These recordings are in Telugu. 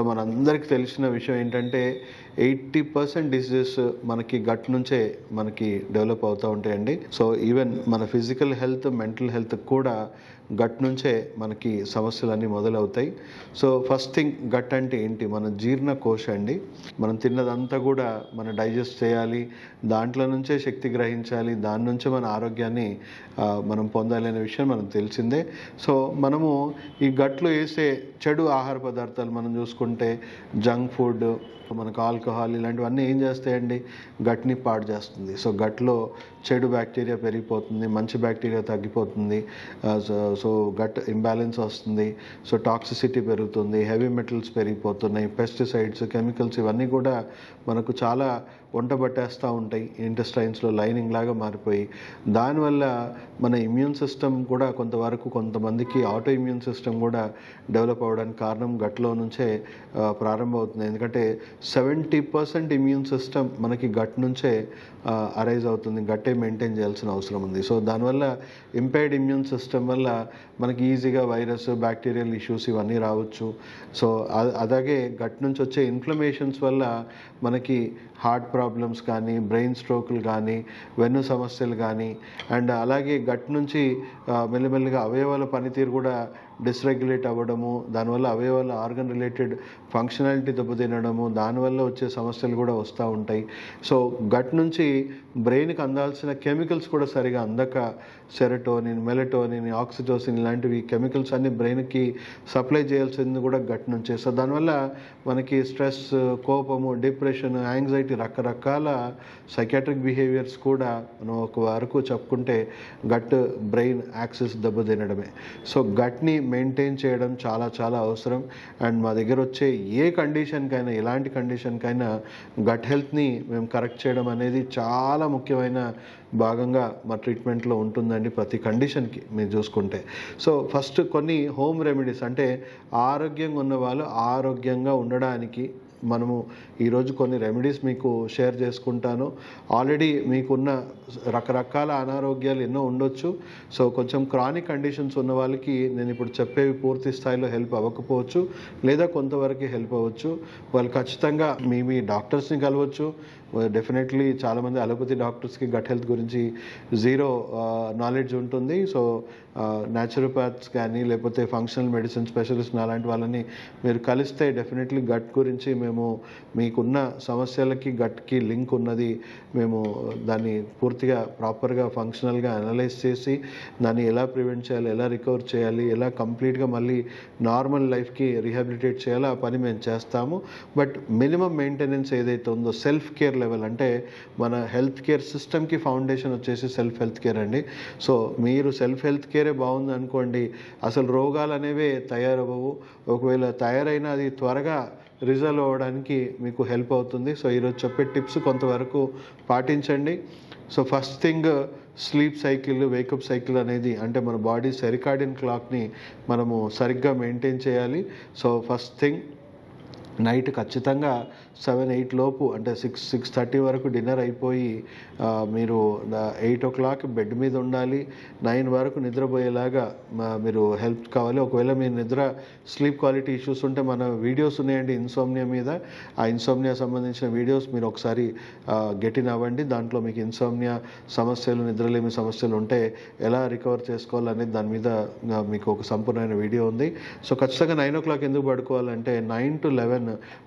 మనందరికీ తెలిసిన విషయం ఏంటంటే 80% డిసీజెస్ మనకి గట్ నుంచే మనకి డెవలప్ అవుతూ ఉంటాయండి. సో ఈవెన్ మన ఫిజికల్ హెల్త్, మెంటల్ హెల్త్ కూడా గట్ నుంచే మనకి సమస్యలన్నీ మొదలవుతాయి. సో ఫస్ట్ థింగ్, గట్ అంటే ఏంటి? మన జీర్ణకోశ అండి. మనం తిన్నదంతా కూడా మనం డైజెస్ట్ చేయాలి, దాంట్లో నుంచే శక్తి గ్రహించాలి, దాని నుంచే మన ఆరోగ్యాన్ని మనం పొందాలి అనే విషయం మనకు తెలిసిందే. సో మనము ఈ గట్లో వేసే చెడు ఆహార పదార్థాలు మనం చూసుకుంటే జంక్ ఫుడ్, మనకు ఆల్కహాల్ ఇలాంటివన్నీ ఏం చేస్తాయండి? గట్ని పాడు చేస్తుంది. సో గట్లో చెడు బ్యాక్టీరియా పెరిగిపోతుంది, మంచి బ్యాక్టీరియా తగ్గిపోతుంది. సో గట్ ఇంబ్యాలెన్స్ వస్తుంది. సో టాక్సిసిటీ పెరుగుతుంది, హెవీ మెటల్స్ పెరిగిపోతున్నాయి, పెస్టిసైడ్స్, కెమికల్స్ ఇవన్నీ కూడా మనకు చాలా వంట పట్టేస్తూ ఉంటాయి. ఇంటెస్టైన్స్లో లైనింగ్ లాగా మారిపోయి దానివల్ల మన ఇమ్యూన్ సిస్టమ్ కూడా కొంతమందికి ఆటో ఇమ్యూన్ సిస్టమ్ కూడా డెవలప్ అవ్వడానికి కారణం గట్లో నుంచే ప్రారంభమవుతుంది. ఎందుకంటే 70% ఇమ్యూన్ సిస్టమ్ మనకి గట్ నుంచే అరైజ్ అవుతుంది. గట్టే మెయింటైన్ చేయాల్సిన అవసరం ఉంది. సో దానివల్ల ఇంపైర్డ్ ఇమ్యూన్ సిస్టమ్ వల్ల మనకి ఈజీగా వైరస్, బ్యాక్టీరియల్ ఇష్యూస్ ఇవన్నీ రావచ్చు. సో అలాగే గట్ నుంచి వచ్చే ఇన్ఫ్లమేషన్స్ వల్ల మనకి హార్ట్ ప్రాబ్లమ్స్ కానీ, బ్రెయిన్ స్ట్రోకులు కానీ, వెన్ను సమస్యలు కానీ, అండ్ అలాగే గట్ నుంచి మెల్లమెల్లగా అవయవాల పనితీరు కూడా డిస్రెగ్యులేట్ అవ్వడము, దానివల్ల అవయవాల ఆర్గన్ రిలేటెడ్ ఫంక్షనాలిటీ దెబ్బతినడము, దానివల్ల వచ్చే సమస్యలు కూడా వస్తూ ఉంటాయి. సో గట్ నుంచి బ్రెయిన్కి అందాల్సిన కెమికల్స్ కూడా సరిగా అందక సెరటోనిన్, మెలటోనిన్, ఆక్సిటోసిన్ ఇలాంటివి కెమికల్స్ అన్ని బ్రెయిన్కి సప్లై చేయాల్సింది కూడా గట్ నుంచే. సో దానివల్ల మనకి స్ట్రెస్, కోపము, డిప్రెషన్, యాంగ్జైటీ, రకరకాల సైకాట్రిక్ బిహేవియర్స్ కూడా మనం ఒక వరకు చెప్పుకుంటే గట్ బ్రెయిన్ యాక్సిస్ దెబ్బతినడమే. సో గట్ని మెయింటైన్ చేయడం చాలా చాలా అవసరం. అండ్ మా దగ్గర వచ్చే ఏ కండిషన్కైనా, ఎలాంటి కండిషన్కైనా గట్ హెల్త్ని మేము కరెక్ట్ చేయడం అనేది చాలా ముఖ్యమైన భాగంగా మా ట్రీట్మెంట్లో ఉంటుందండి ప్రతి కండిషన్కి మీరు చూసుకుంటే. సో ఫస్ట్ కొన్ని హోమ్ రెమెడీస్, అంటే ఆరోగ్యంగా ఉన్న వాళ్ళు ఆరోగ్యంగా ఉండడానికి మనము ఈరోజు కొన్ని రెమెడీస్ మీకు షేర్ చేసుకుంటాను. ఆల్రెడీ మీకున్న రకరకాల అనారోగ్యాలు ఎన్నో ఉండొచ్చు. సో కొంచెం క్రానిక్ కండిషన్స్ ఉన్న వాళ్ళకి నేను ఇప్పుడు చెప్పేవి పూర్తి స్థాయిలో హెల్ప్ అవ్వకపోవచ్చు, లేదా కొంతవరకు హెల్ప్ అవ్వచ్చు. వాళ్ళు ఖచ్చితంగా మీ డాక్టర్స్ని కలవచ్చు. డెఫినెట్లీ చాలామంది అలోపతి డాక్టర్స్కి గట్ హెల్త్ గురించి జీరో నాలెడ్జ్ ఉంటుంది. సో న్యాచురోపాత్స్ కానీ, లేకపోతే ఫంక్షనల్ మెడిసిన్ స్పెషలిస్ట్ అలాంటి వాళ్ళని మీరు కలిస్తే డెఫినెట్లీ గట్ గురించి మేము మీకున్న సమస్యలకి గట్కి లింక్ ఉన్నది మేము దాన్ని పూర్తిగా ప్రాపర్గా ఫంక్షనల్గా అనలైజ్ చేసి దాన్ని ఎలా ప్రివెంట్ చేయాలి, ఎలా రికవర్ చేయాలి, ఎలా కంప్లీట్గా మళ్ళీ నార్మల్ లైఫ్కి రీహాబిలిటేట్ చేయాలో ఆ పని మేము చేస్తాము. బట్ మినిమం మెయింటెనెన్స్ ఏదైతే ఉందో సెల్ఫ్ కేర్ లెవెల్, అంటే మన హెల్త్ కేర్ సిస్టమ్కి ఫౌండేషన్ వచ్చేసి సెల్ఫ్ హెల్త్ కేర్ అండి. సో మీరు సెల్ఫ్ హెల్త్ కేరే బాగుంది అనుకోండి, అసలు రోగాలు అనేవే తయారవ్వవు. ఒకవేళ తయారైనా అది త్వరగా రిజల్వ్ అవ్వడానికి మీకు హెల్ప్ అవుతుంది. సో ఈరోజు చెప్పే టిప్స్ కొంతవరకు పాటించండి. So first thing, sleep cycle, wake up cycle అనేది, అంటే మన బాడీ సెరికాడియన్ క్లాక్ని మనము సరిగ్గా మెయింటైన్ చేయాలి. సో ఫస్ట్ థింగ్, నైట్ ఖచ్చితంగా 7-8 లోపు, అంటే 6-6:30 వరకు డిన్నర్ అయిపోయి మీరు 8 o'clock బెడ్ మీద ఉండాలి. 9 వరకు నిద్రపోయేలాగా మీరు హెల్ప్ కావాలి. ఒకవేళ మీ నిద్ర స్లీప్ క్వాలిటీ ఇష్యూస్ ఉంటే మన వీడియోస్ ఉన్నాయండి ఇన్సోమ్నియా మీద. ఆ ఇన్సోమ్నియా సంబంధించిన వీడియోస్ మీరు ఒకసారి గెట్ ఇన్ అవ్వండి. దాంట్లో మీకు ఇన్సోమ్నియా సమస్యలు, నిద్రలేమి సమస్యలు ఉంటే ఎలా రికవర్ చేసుకోవాలనేది దాని మీద మీకు ఒక సంపూర్ణమైన వీడియో ఉంది. సో ఖచ్చితంగా 9 o'clock ఎందుకు పడుకోవాలంటే 9 to 11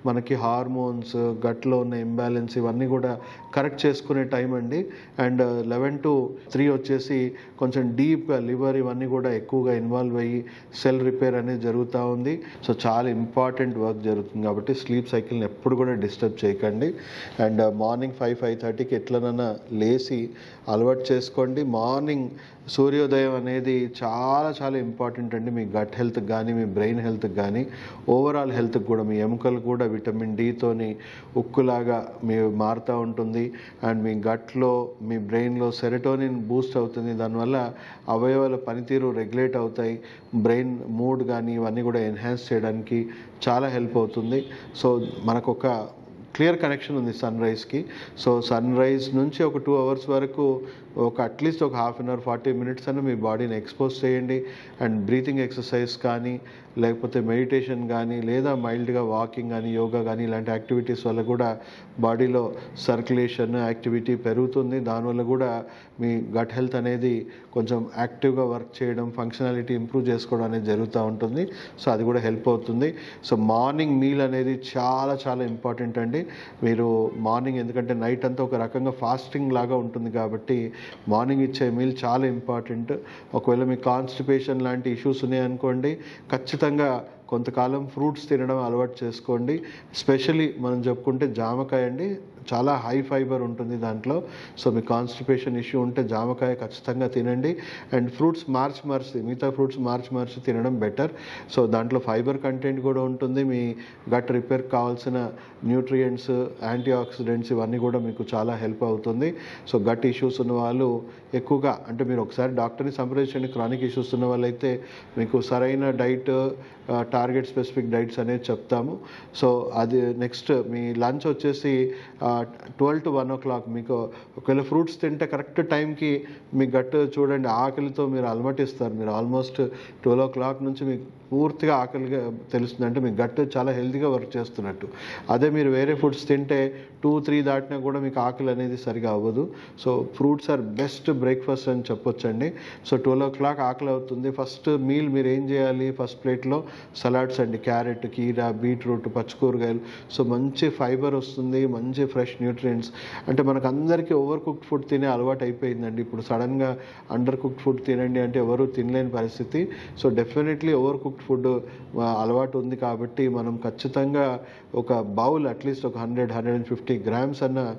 మనకి హార్మోన్స్, గట్లో ఉన్న ఇంబ్యాలెన్స్ ఇవన్నీ కూడా కరెక్ట్ చేసుకునే టైం అండి. అండ్ 11 to 3 వచ్చేసి కొంచెం డీప్ లివర్ ఇవన్నీ కూడా ఎక్కువగా ఇన్వాల్వ్ అయ్యి సెల్ రిపేర్ అనేది జరుగుతూ ఉంది. సో చాలా ఇంపార్టెంట్ వర్క్ జరుగుతుంది కాబట్టి స్లీప్ సైకిల్ని ఎప్పుడు కూడా డిస్టర్బ్ చేయకండి. అండ్ మార్నింగ్ 5-5:30కి ఎట్లనన్నా లేచి అలవాటు చేసుకోండి. మార్నింగ్ సూర్యోదయం అనేది చాలా చాలా ఇంపార్టెంట్ అండి మీ గట్ హెల్త్కి కానీ, మీ బ్రెయిన్ హెల్త్కి కానీ, ఓవరాల్ హెల్త్కి కూడా. మీ ఎముకలు కూడా విటమిన్ డితోని ఉక్కులాగా మీ మారుతూ ఉంటుంది. అండ్ మీ గట్లో, మీ బ్రెయిన్లో సెరటోనిన్ బూస్ట్ అవుతుంది. దానివల్ల అవయవాల పనితీరు రెగ్యులేట్ అవుతాయి. బ్రెయిన్ మూడ్ కానీ ఇవన్నీ కూడా ఎన్హాన్స్ చేయడానికి చాలా హెల్ప్ అవుతుంది. సో మనకు ఒక క్లియర్ కనెక్షన్ ఉంది సన్ రైజ్కి. సో సన్ రైజ్ నుంచి ఒక 2 hours వరకు అట్లీస్ట్ ఒక హాఫ్ అన్ అవర్ 40 మినిట్స్ అన్న మీ బాడీని ఎక్స్పోజ్ చేయండి. అండ్ బ్రీతింగ్ ఎక్సర్సైజ్ కానీ లేకపోతే మెడిటేషన్ కానీ లేదా మైల్డ్గా వాకింగ్ కానీ యోగా కానీ ఇలాంటి యాక్టివిటీస్ వల్ల కూడా బాడీలో సర్క్యులేషన్ యాక్టివిటీ పెరుగుతుంది. దానివల్ల కూడా మీ గట్ హెల్త్ అనేది కొంచెం యాక్టివ్గా వర్క్ చేయడం, ఫంక్షనాలిటీ ఇంప్రూవ్ చేసుకోవడం అనేది జరుగుతూ ఉంటుంది. సో అది కూడా హెల్ప్ అవుతుంది. సో మార్నింగ్ మీల్ అనేది చాలా చాలా ఇంపార్టెంట్ అండి. మీరు మార్నింగ్, ఎందుకంటే నైట్ అంతా ఒక రకంగా ఫాస్టింగ్ లాగా ఉంటుంది కాబట్టి మార్నింగ్ ఇచ్చే మీల్ చాలా ఇంపార్టెంట్. ఒకవేళ మీకు కాన్స్టిపేషన్ లాంటి ఇష్యూస్ ఉన్నాయనుకోండి, ఖచ్చితంగా కొంతకాలం ఫ్రూట్స్ తినడం అలవాటు చేసుకోండి. ఎస్పెషలీ మనం చెప్పుకుంటే జామకాయ అండి, చాలా హై ఫైబర్ ఉంటుంది దాంట్లో. సో మీ కాన్స్టిపేషన్ ఇష్యూ ఉంటే జామకాయ ఖచ్చితంగా తినండి. అండ్ ఫ్రూట్స్ మిగతా ఫ్రూట్స్ మార్చి తినడం బెటర్. సో దాంట్లో ఫైబర్ కంటెంట్ కూడా ఉంటుంది. మీ గట్ రిపేర్ కావాల్సిన న్యూట్రియంట్స్, యాంటీ ఆక్సిడెంట్స్ ఇవన్నీ కూడా మీకు చాలా హెల్ప్ అవుతుంది. సో గట్ ఇష్యూస్ ఉన్న వాళ్ళు ఎక్కువగా, అంటే మీరు ఒకసారి డాక్టర్ని సంప్రదించండి. క్రానిక్ ఇష్యూస్ ఉన్న వాళ్ళైతే మీకు సరైన డైట్, టార్గెట్ స్పెసిఫిక్ డైట్స్ అనేది చెప్తాము. సో అది నెక్స్ట్ మీ లంచ్ వచ్చేసి 12 to 1 o'clock. మీకు ఒకవేళ ఫ్రూట్స్ తింటే కరెక్ట్ టైంకి మీ గట్టు చూడండి, ఆకలితో మీరు అలమటిస్తారు. మీరు ఆల్మోస్ట్ 12 o'clock నుంచి మీకు పూర్తిగా ఆకలిగా తెలుస్తుంది, అంటే మీ గట్టు చాలా హెల్తీగా వర్క్ చేస్తున్నట్టు. అదే మీరు వేరే ఫుడ్స్ తింటే 2-3 దాటినా కూడా మీకు ఆకలి అనేది సరిగా అవ్వదు. So fruits are best breakfast అని చెప్పొచ్చండి. సో 12 o'clock ఆకలి అవుతుంది. ఫస్ట్ మీల్ మీరు ఏం చేయాలి, ఫస్ట్ ప్లేట్లో సలాడ్స్ అండి, క్యారెట్, కీరా, బీట్రూట్, పచ్చికూరగాయలు. సో మంచి ఫైబర్ వస్తుంది, మంచి ఫ్రెష్ న్యూట్రియంట్స్. అంటే మనకు అందరికీ ఓవర్ కుక్డ్ ఫుడ్ తినే అలవాటు అయిపోయిందండి. ఇప్పుడు సడన్గా అండర్ కుక్డ్ ఫుడ్ తినండి అంటే ఎవరు తినలేని పరిస్థితి. So definitely over cooked food అలవాటు ఉంది కాబట్టి మనం ఖచ్చితంగా ఒక బౌల్ అట్లీస్ట్ ఒక 100-150 grams అన్న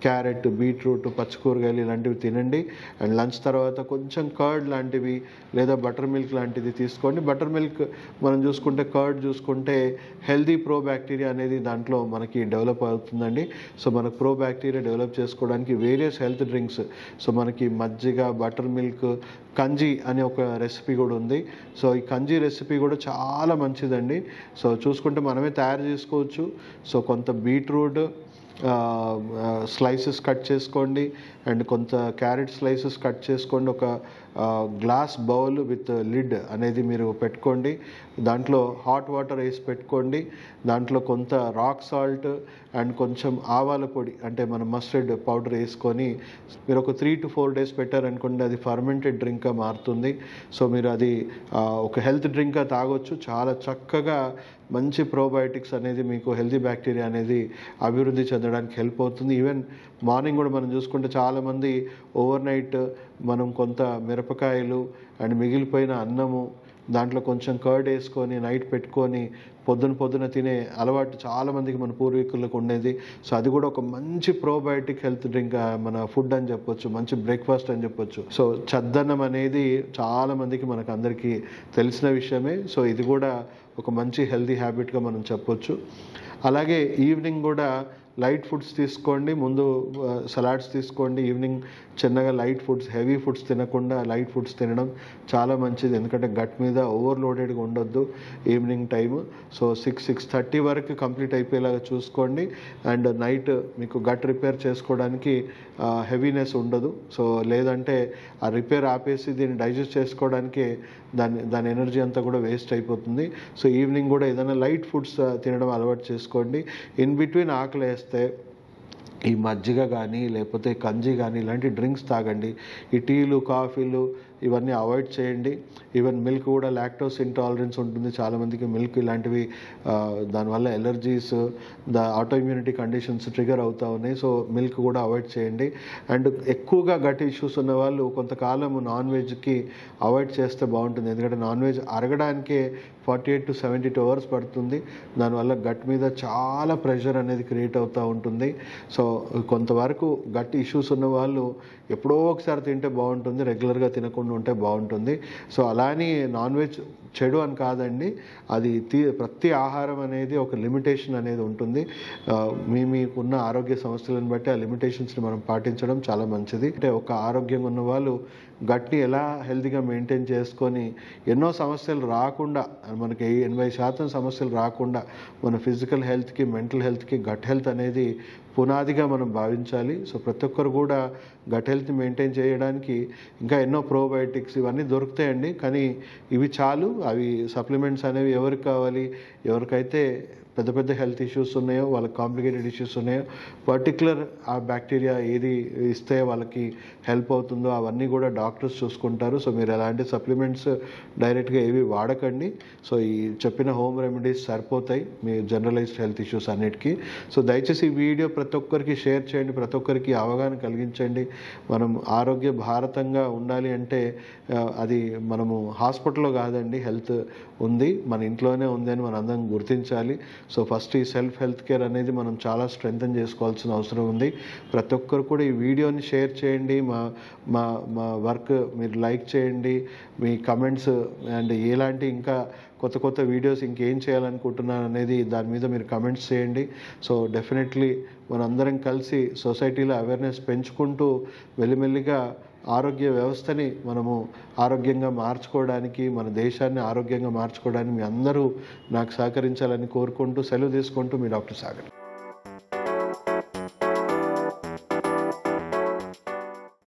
క్యారెట్, బీట్రూట్, పచ్చికూరగాయలు ఇలాంటివి తినండి. అండ్ లంచ్ తర్వాత కొంచెం కర్డ్ లాంటివి లేదా బటర్ మిల్క్ లాంటిది తీసుకోండి. బటర్ మిల్క్ మనం చూసుకుంటే, కర్డ్ చూసుకుంటే హెల్దీ ప్రో బ్యాక్టీరియా అనేది దాంట్లో మనకి డెవలప్ అవుతుందండి. సో మనకు ప్రో బ్యాక్టీరియా డెవలప్ చేసుకోవడానికి వేరియస్ హెల్త్ డ్రింక్స్, సో మనకి మజ్జిగ, బటర్ మిల్క్, కంజీ అనే ఒక రెసిపీ కూడా ఉంది. సో ఈ కంజీ రెసిపీ కూడా చాలా మంచిదండి. సో చూసుకుంటే మనమే తయారు చేసుకోవచ్చు. సో కొంత బీట్రూట్ స్లైసెస్ కట్ చేసుకోండి అండ్ కొంత క్యారెట్ స్లైసెస్ కట్ చేసుకోండి. ఒక గ్లాస్ బౌల్ విత్ లిడ్ అనేది మీరు పెట్టుకోండి. దాంట్లో హాట్ వాటర్ వేసి పెట్టుకోండి. దాంట్లో కొంత రాక్ సాల్ట్ అండ్ కొంచెం ఆవాల పొడి, అంటే మన మస్టర్డ్ పౌడర్ వేసుకొని మీరు ఒక 3 to 4 days పెట్టారనుకోండి, అది ఫర్మెంటెడ్ డ్రింక్గా మారుతుంది. సో మీరు అది ఒక హెల్త్ డ్రింక్గా తాగొచ్చు. చాలా చక్కగా మంచి ప్రోబయోటిక్స్ అనేది మీకు హెల్తీ బ్యాక్టీరియా అనేది అభివృద్ధి చెందడానికి హెల్ప్ అవుతుంది. ఈవెన్ మార్నింగ్ కూడా మనం చూసుకుంటే చాలామంది ఓవర్ నైట్ మనం కొంత మిరపకాయలు అండ్ మిగిలిపోయిన అన్నము, దాంట్లో కొంచెం కర్డ్ వేసుకొని నైట్ పెట్టుకొని పొద్దున తినే అలవాటు చాలామందికి మన పూర్వీకులకు ఉండేది. సో అది కూడా ఒక మంచి ప్రోబయోటిక్ హెల్త్ డ్రింక్, మన ఫుడ్ అని చెప్పొచ్చు, మంచి బ్రేక్ఫాస్ట్ అని చెప్పొచ్చు. సో చద్దన్నం అనేది చాలామందికి మనకు అందరికీ తెలిసిన విషయమే. సో ఇది కూడా ఒక మంచి హెల్తీ హ్యాబిట్గా మనం చెప్పొచ్చు. అలాగే ఈవినింగ్ కూడా లైట్ ఫుడ్స్ తీసుకోండి. ముందు సలాడ్స్ తీసుకోండి, ఈవినింగ్ చిన్నగా లైట్ ఫుడ్స్, హెవీ ఫుడ్స్ తినకుండా లైట్ ఫుడ్స్ తినడం చాలా మంచిది. ఎందుకంటే గట్ మీద ఓవర్లోడెడ్గా ఉండొద్దు ఈవినింగ్ టైము. సో 6-6:30 వరకు కంప్లీట్ అయిపోయేలాగా చూసుకోండి. అండ్ నైట్ మీకు గట్ రిపేర్ చేసుకోవడానికి హెవీనెస్ ఉండదు. సో లేదంటే ఆ రిపేర్ ఆపేసి దీన్ని డైజెస్ట్ చేసుకోవడానికి దాని ఎనర్జీ అంతా కూడా వేస్ట్ అయిపోతుంది. సో ఈవినింగ్ కూడా ఏదైనా లైట్ ఫుడ్స్ తినడం అలవాటు చేసుకోండి. ఇన్ బిట్వీన్ ఆకలి వేస్తే ఈ మజ్జిగ కానీ లేకపోతే కంజీ కానీ ఇలాంటి డ్రింక్స్ తాగండి. ఈ టీలు, కాఫీలు ఇవన్నీ అవాయిడ్ చేయండి. ఈవెన్ మిల్క్ కూడా లాక్టోస్ ఇంటాలరెన్స్ ఉంటుంది చాలామందికి. మిల్క్ ఇలాంటివి దానివల్ల allergies, auto immunity conditions trigger అవుతూ ఉన్నాయి. సో మిల్క్ కూడా అవాయిడ్ చేయండి. అండ్ ఎక్కువగా గట్ ఇష్యూస్ ఉన్న వాళ్ళు కొంతకాలం నాన్ వెజ్కి అవాయిడ్ చేస్తే బాగుంటుంది. ఎందుకంటే నాన్ వెజ్ అరగడానికే 48 to 72 hours పడుతుంది. దానివల్ల గట్ మీద చాలా ప్రెషర్ అనేది క్రియేట్ అవుతూ ఉంటుంది. సో కొంతవరకు గట్ ఇష్యూస్ ఉన్న వాళ్ళు ఎప్పుడో ఒకసారి తింటే బాగుంటుంది, రెగ్యులర్గా తినకుండా ఉంటే బాగుంటుంది. సో అలానే నాన్ వెజ్ చెడు అని కాదండి, అది ప్రతి ఆహారం అనేది ఒక లిమిటేషన్ అనేది ఉంటుంది. మీకున్న ఆరోగ్య సమస్యలను బట్టి ఆ లిమిటేషన్స్ని మనం పాటించడం చాలా మంచిది. అంటే ఒక ఆరోగ్యంగా ఉన్న వాళ్ళు గట్ని ఎలా హెల్తీగా మెయింటైన్ చేసుకొని ఎన్నో సమస్యలు రాకుండా, మనకి 80% సమస్యలు రాకుండా మన ఫిజికల్ హెల్త్కి, మెంటల్ హెల్త్కి గట్ హెల్త్ అనేది పునాదిగా మనం భావించాలి. సో ప్రతి ఒక్కరు కూడా గట్ హెల్త్ని మెయింటైన్ చేయడానికి ఇంకా ఎన్నో ప్రోబయోటిక్స్ ఇవన్నీ దొరుకుతాయండి, కానీ ఇవి చాలు. అవి సప్లిమెంట్స్ అనేవి ఎవరికి కావాలి, ఎవరికైతే పెద్ద పెద్ద హెల్త్ ఇష్యూస్ ఉన్నాయో, వాళ్ళకి కాంప్లికేటెడ్ ఇష్యూస్ ఉన్నాయో, పర్టికులర్ ఆ బ్యాక్టీరియా ఏది ఇస్తే వాళ్ళకి హెల్ప్ అవుతుందో అవన్నీ కూడా డాక్టర్స్ చూసుకుంటారు. సో మీరు ఎలాంటి సప్లిమెంట్స్ డైరెక్ట్గా ఏవి వాడకండి. సో ఈ చెప్పిన హోమ్ రెమెడీస్ సరిపోతాయి మీ జనరలైజ్డ్ హెల్త్ ఇష్యూస్ అన్నిటికీ. సో దయచేసి ఈ వీడియో ప్రతి ఒక్కరికి షేర్ చేయండి, ప్రతి ఒక్కరికి అవగాహన కలిగించండి. మనం ఆరోగ్య భారతంగా ఉండాలి అంటే అది మనము హాస్పిటల్లో కాదండి, హెల్త్ ఉంది మన ఇంట్లోనే ఉంది అని మనం అందరం గుర్తించాలి. సో ఫస్ట్ ఈ సెల్ఫ్ హెల్త్ కేర్ అనేది మనం చాలా స్ట్రెంథన్ చేసుకోవాల్సిన అవసరం ఉంది. ప్రతి ఒక్కరు కూడా ఈ వీడియోని షేర్ చేయండి, మా మా మా వర్క్ మీరు లైక్ చేయండి, మీ కమెంట్స్ అండ్ ఎలాంటి ఇంకా కొత్త కొత్త వీడియోస్ ఇంకేం చేయాలనుకుంటున్నారు అనేది దాని మీద మీరు కమెంట్స్ చేయండి. సో డెఫినెట్లీ మనందరం కలిసి సొసైటీలో అవేర్నెస్ పెంచుకుంటూ మెల్లిమెల్లిగా ఆరోగ్య వ్యవస్థని మనము ఆరోగ్యంగా మార్చుకోవడానికి, మన దేశాన్ని ఆరోగ్యంగా మార్చుకోవడానికి మీ అందరూ నాకు సహకరించాలని కోరుకుంటూ సెలవు తీసుకుంటూ మీ డాక్టర్ సాగర్.